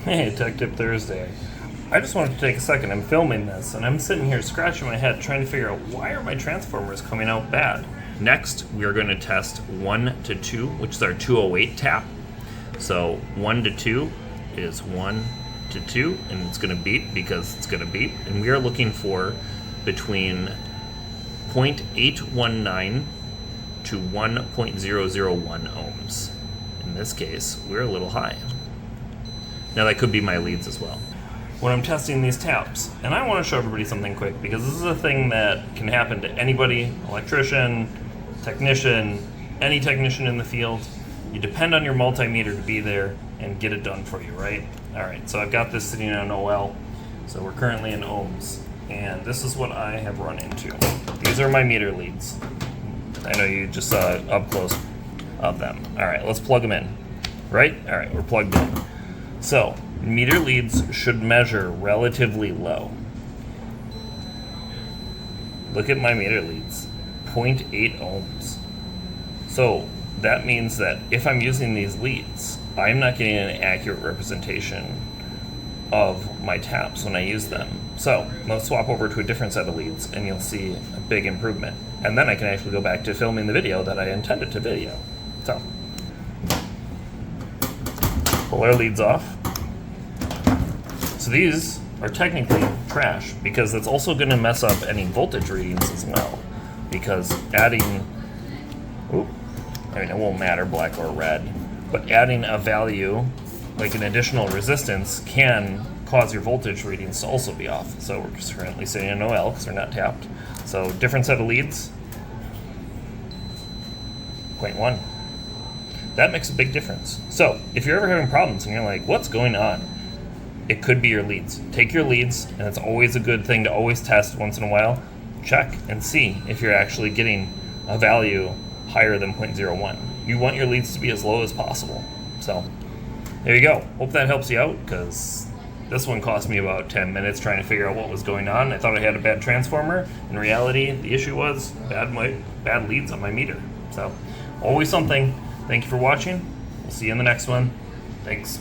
Hey, Tech Tip Thursday. I just wanted to take a second. I'm filming this, and I'm sitting here scratching my head trying to figure out why are my transformers coming out bad. Next, we are going to test 1 to 2, which is our 208 tap. So 1 to 2 is 1 to 2, and it's going to beep because it's going to beep. And we are looking for between 0.819 to 1.001 ohms. In this case, we're a little high. Now that could be my leads as well. When I'm testing these taps, and I want to show everybody something quick because this is a thing that can happen to anybody, electrician, technician, any technician in the field. You depend on your multimeter to be there and get it done for you, right? All right, so I've got this sitting on OL. So we're currently in ohms, and this is what I have run into. These are my meter leads. I know you just saw up close of them. All right, let's plug them in, right? All right, we're plugged in. So, meter leads should measure relatively low. Look at my meter leads, 0.8 ohms. So, that means that if I'm using these leads, I'm not getting an accurate representation of my taps when I use them. So, let's swap over to a different set of leads and you'll see a big improvement. And then I can actually go back to filming the video that I intended to video. So, pull our leads off. So these are technically trash because it's also going to mess up any voltage readings as well. Because adding, it won't matter black or red, but adding a value like an additional resistance can cause your voltage readings to also be off. So we're just currently sitting in OL because they're not tapped. So different set of leads, 0.1. That makes a big difference. So if you're ever having problems and you're like, what's going on? It could be your leads. Take your leads, and it's always a good thing to always test once in a while. Check and see if you're actually getting a value higher than 0.01. You want your leads to be as low as possible. So there you go. Hope that helps you out because this one cost me about 10 minutes trying to figure out what was going on. I thought I had a bad transformer. In reality, the issue was bad leads on my meter. So always something. Thank you for watching. We'll see you in the next one. Thanks.